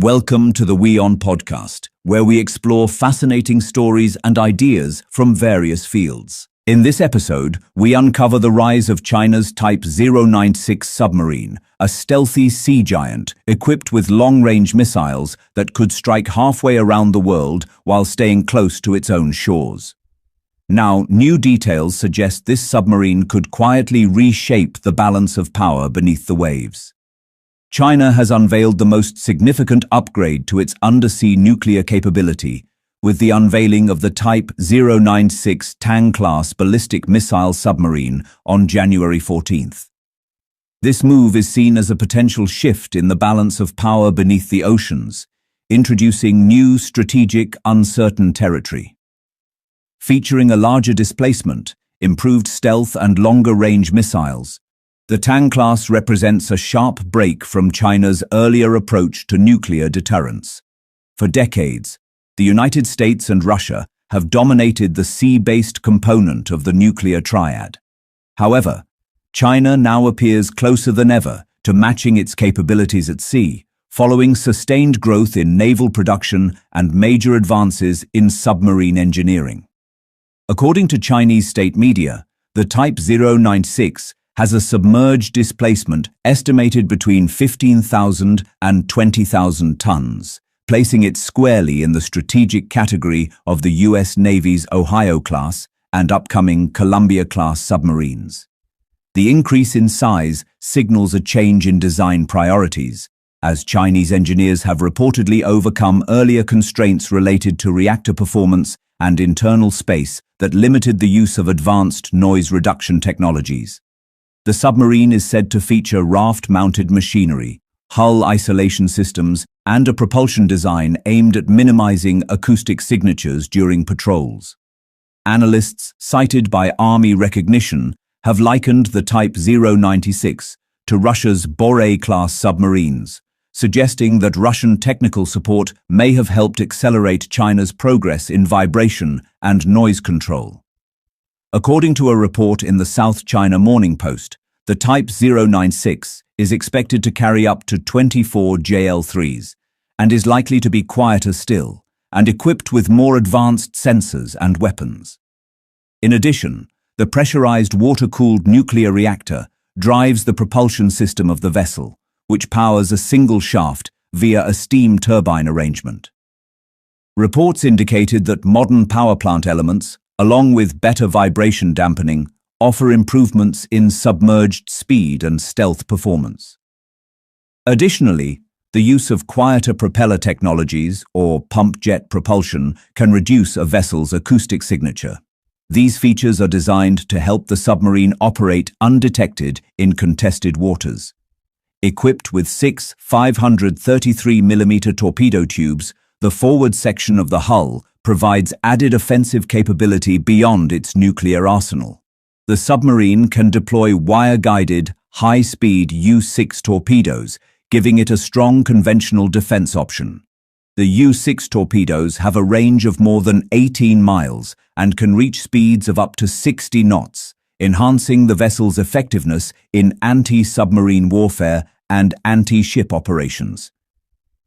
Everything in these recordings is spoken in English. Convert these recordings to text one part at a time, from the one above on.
Welcome to the WION podcast, where we explore fascinating stories and ideas from various fields. In this episode, we uncover the rise of China's Type 096 submarine, a stealthy sea giant equipped with long-range missiles that could strike halfway around the world while staying close to its own shores. Now, new details suggest this submarine could quietly reshape the balance of power beneath the waves. China has unveiled the most significant upgrade to its undersea nuclear capability with the unveiling of the Type 096 Tang-class ballistic missile submarine on January 14th. This move is seen as a potential shift in the balance of power beneath the oceans, introducing new strategic, uncertain territory. Featuring a larger displacement, improved stealth and longer-range missiles, the Tang-class represents a sharp break from China's earlier approach to nuclear deterrence. For decades, the United States and Russia have dominated the sea-based component of the nuclear triad. However, China now appears closer than ever to matching its capabilities at sea, following sustained growth in naval production and major advances in submarine engineering. According to Chinese state media, the Type 096 has a submerged displacement estimated between 15,000 and 20,000 tons, placing it squarely in the strategic category of the U.S. Navy's Ohio-class and upcoming Columbia-class submarines. The increase in size signals a change in design priorities, as Chinese engineers have reportedly overcome earlier constraints related to reactor performance and internal space that limited the use of advanced noise reduction technologies. The submarine is said to feature raft-mounted machinery, hull isolation systems, and a propulsion design aimed at minimizing acoustic signatures during patrols. Analysts, cited by Army Recognition, have likened the Type 096 to Russia's Borei-class submarines, suggesting that Russian technical support may have helped accelerate China's progress in vibration and noise control. According to a report in the South China Morning Post, the Type 096 is expected to carry up to 24 JL-3s and is likely to be quieter still and equipped with more advanced sensors and weapons. In addition, the pressurized water-cooled nuclear reactor drives the propulsion system of the vessel, which powers a single shaft via a steam turbine arrangement. Reports indicated that modern power plant elements, along with better vibration dampening, offer improvements in submerged speed and stealth performance. Additionally, the use of quieter propeller technologies, or pump jet propulsion, can reduce a vessel's acoustic signature. These features are designed to help the submarine operate undetected in contested waters. Equipped with 6 533mm torpedo tubes, the forward section of the hull provides added offensive capability beyond its nuclear arsenal. The submarine can deploy wire-guided, high-speed U-6 torpedoes, giving it a strong conventional defense option. The U-6 torpedoes have a range of more than 18 miles and can reach speeds of up to 60 knots, enhancing the vessel's effectiveness in anti-submarine warfare and anti-ship operations.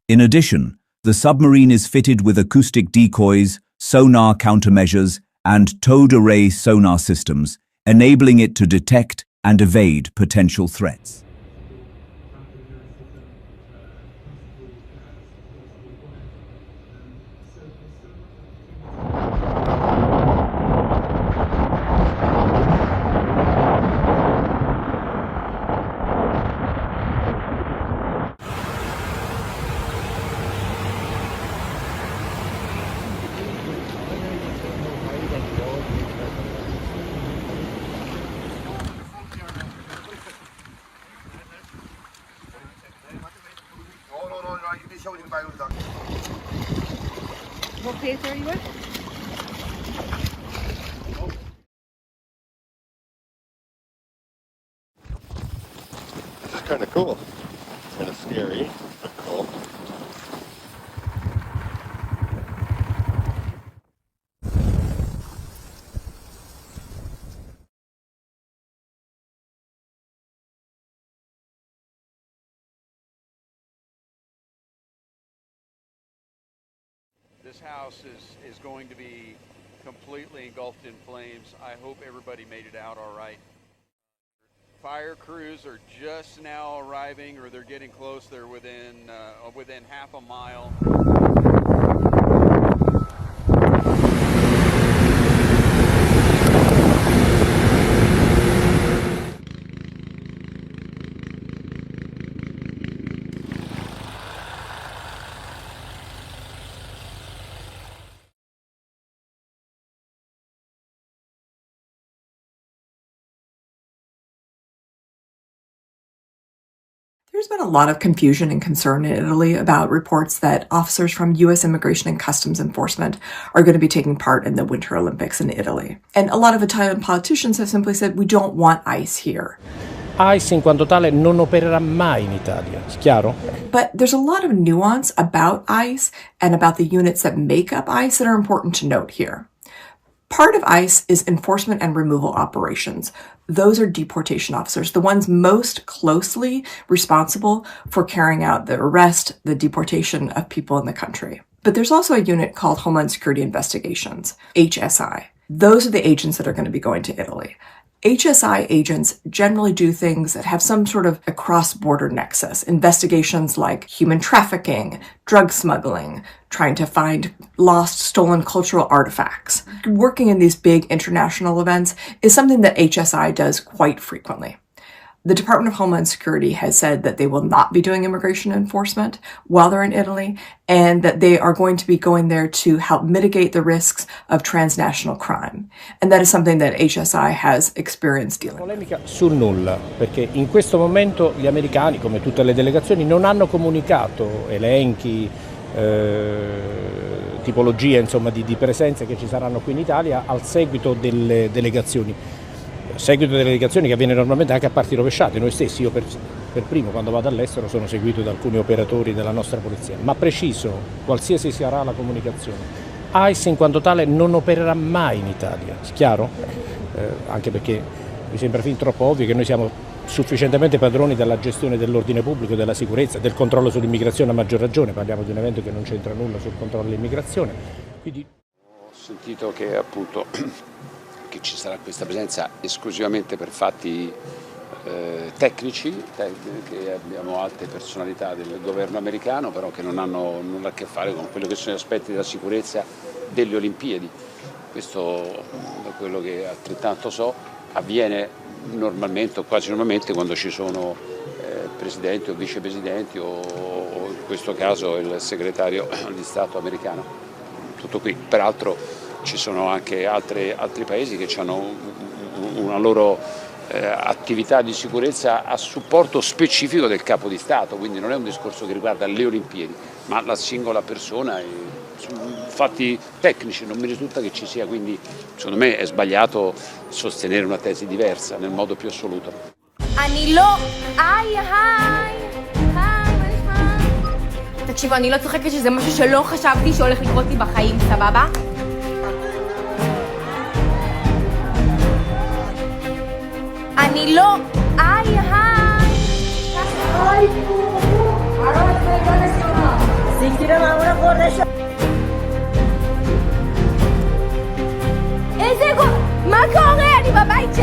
In addition, the submarine is fitted with acoustic decoys, sonar countermeasures, and towed array sonar systems, enabling it to detect and evade potential threats. What place are you at? This is kind of cool. Kind of scary, but cool. this house is going to be completely engulfed in flames. I hope everybody made it out all right. Fire crews are just now arriving, or they're getting close. They're within half a mile. There's been a lot of confusion and concern in Italy about reports that officers from U.S. Immigration and Customs Enforcement are going to be taking part in the Winter Olympics in Italy. And a lot of Italian politicians have simply said, we don't want ICE here. ICE in quanto tale non opererà mai in Italia, chiaro? But there's a lot of nuance about ICE and about the units that make up ICE that are important to note here. Part of ICE is enforcement and removal operations. Those are deportation officers, the ones most closely responsible for carrying out the arrest, the deportation of people in the country. But there's also a unit called Homeland Security Investigations, HSI. Those are the agents that are going to be going to Italy. HSI agents generally do things that have some sort of a cross-border nexus. Investigations like human trafficking, drug smuggling, trying to find lost, stolen cultural artifacts. Working in these big international events is something that HSI does quite frequently. The Department of Homeland Security has said that they will not be doing immigration enforcement while they're in Italy, and that they are going to be going there to help mitigate the risks of transnational crime. And that is something that HSI has experience dealing with. Polemica sul nulla, perché in questo momento gli americani, come tutte le delegazioni, non hanno comunicato elenchi, tipologie insomma di presenze che ci saranno qui in Italia al seguito delle delegazioni. Seguito delle delegazioni che avviene normalmente anche a parti rovesciate. Noi stessi, io per primo quando vado all'estero sono seguito da alcuni operatori della nostra polizia, ma preciso, qualsiasi sarà la comunicazione, ICE in quanto tale non opererà mai in Italia, chiaro? Anche perché mi sembra fin troppo ovvio che noi siamo sufficientemente padroni della gestione dell'ordine pubblico, della sicurezza, del controllo sull'immigrazione, a maggior ragione, parliamo di un evento che non c'entra nulla sul controllo dell'immigrazione. Quindi... Ho sentito che appunto che ci sarà questa presenza esclusivamente per fatti tecnici, che abbiamo alte personalità del governo americano, però che non hanno nulla a che fare con quello che sono gli aspetti della sicurezza delle Olimpiadi. Questo, da quello che altrettanto so, avviene normalmente o quasi normalmente quando ci sono presidenti o vicepresidenti o in questo caso il segretario di Stato americano. Tutto qui. Peraltro ci sono anche altri paesi che hanno una loro attività di sicurezza a supporto specifico del capo di Stato, quindi non è un discorso che riguarda le Olimpiadi, ma la singola persona. Su fatti tecnici non mi risulta che ci sia, quindi secondo me è sbagliato sostenere una tesi diversa nel modo più assoluto. אני לא, היי, תקשיבו, אני לא צוחקת שזה משהו שלא חשבתי שהולך לקרות לי בחיים, סבבה? אני לא, היי. מה קורה? אני בבית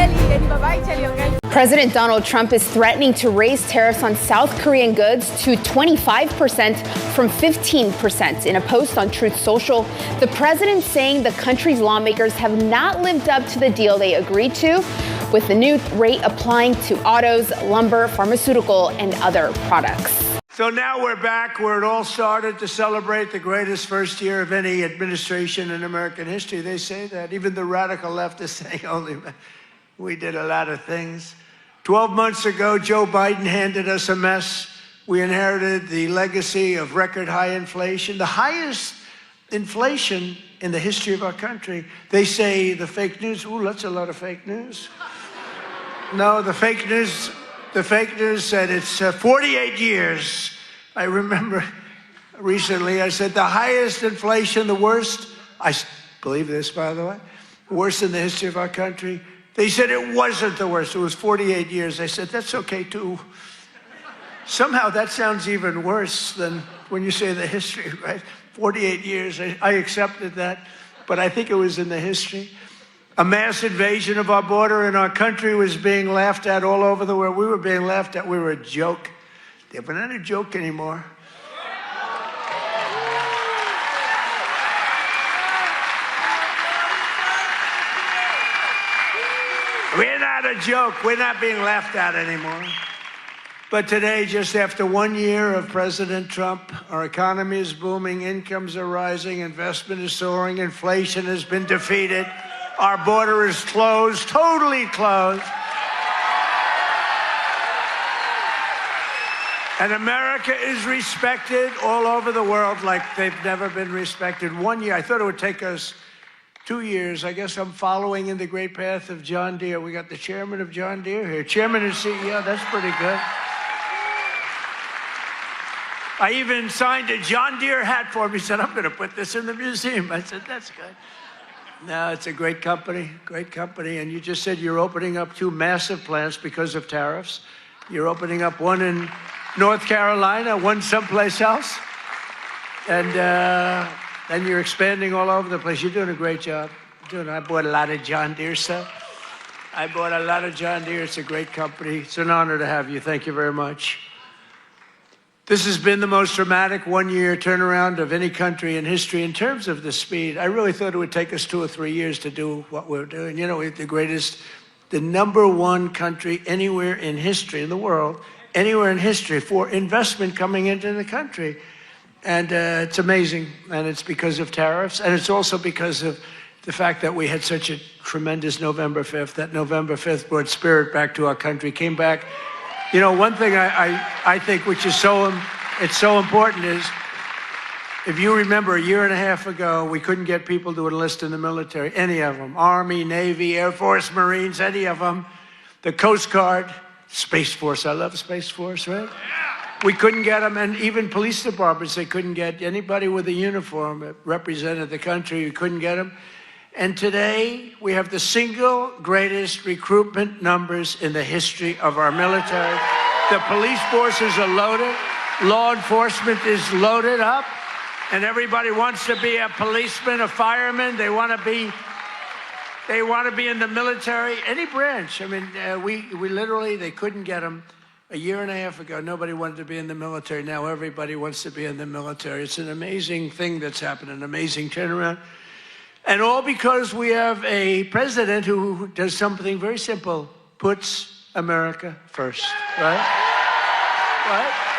שלי, אוקיי? President Donald Trump is threatening to raise tariffs on South Korean goods to 25% from 15%. In a post on Truth Social, the president saying the country's lawmakers have not lived up to the deal they agreed to, with the new rate applying to autos, lumber, pharmaceutical, and other products. So now we're back where it all started, to celebrate the greatest first year of any administration in American history. They say that. Even the radical left is saying only we did a lot of things. 12 months ago, Joe Biden handed us a mess. We inherited the legacy of record high inflation, the highest inflation in the history of our country. They say the fake news, ooh, that's a lot of fake news. No, the fake news said it's 48 years. I remember recently I said the highest inflation, the worst, I believe this by the way, worst in the history of our country. They said it wasn't the worst, it was 48 years. I said, that's okay too. Somehow that sounds even worse than when you say the history, right? 48 years, I accepted that, but I think it was in the history. A mass invasion of our border and our country was being laughed at all over the world. We were being laughed at. We were a joke. We're not a joke anymore. We're not a joke. We're not being laughed at anymore. But today, just after 1 year of President Trump, our economy is booming, incomes are rising, investment is soaring, inflation has been defeated, our border is closed, totally closed. And America is respected all over the world like they've never been respected. 1 year, I thought it would take us 2 years. I guess I'm following in the great path of John Deere. We got the chairman of John Deere here. Chairman and CEO, that's pretty good. I even signed a John Deere hat for him. He said, I'm going to put this in the museum. I said, that's good. No, it's a great company, And you just said you're opening up 2 massive plants because of tariffs. You're opening up one in North Carolina, one someplace else. And you're expanding all over the place. You're doing a great job. I bought a lot of John Deere stuff. It's a great company. It's an honor to have you. Thank you very much. This has been the most dramatic 1 year turnaround of any country in history in terms of the speed. I really thought it would take us 2 or 3 years to do what we're doing. You know, we're the number 1 country anywhere in history in the world, anywhere in history for investment coming into the country. And it's amazing. And it's because of tariffs. And it's also because of the fact that we had such a tremendous November 5th. That November 5th brought spirit back to our country, came back. You know, one thing I think which is so important is, if you remember, a year and a half ago, we couldn't get people to enlist in the military, any of them. Army, Navy, Air Force, Marines, any of them. The Coast Guard, Space Force. I love Space Force, right? We couldn't get them, and even police departments, they couldn't get anybody with a uniform that represented the country. We couldn't get them. And today, we have the single greatest recruitment numbers in the history of our military. The police forces are loaded. Law enforcement is loaded up. And everybody wants to be a policeman, a fireman. They want to be in the military, any branch. I mean, we literally, they couldn't get them. A year and a half ago, nobody wanted to be in the military. Now everybody wants to be in the military. It's an amazing thing that's happened, an amazing turnaround. And all because we have a president who does something very simple, puts America first, right? Right?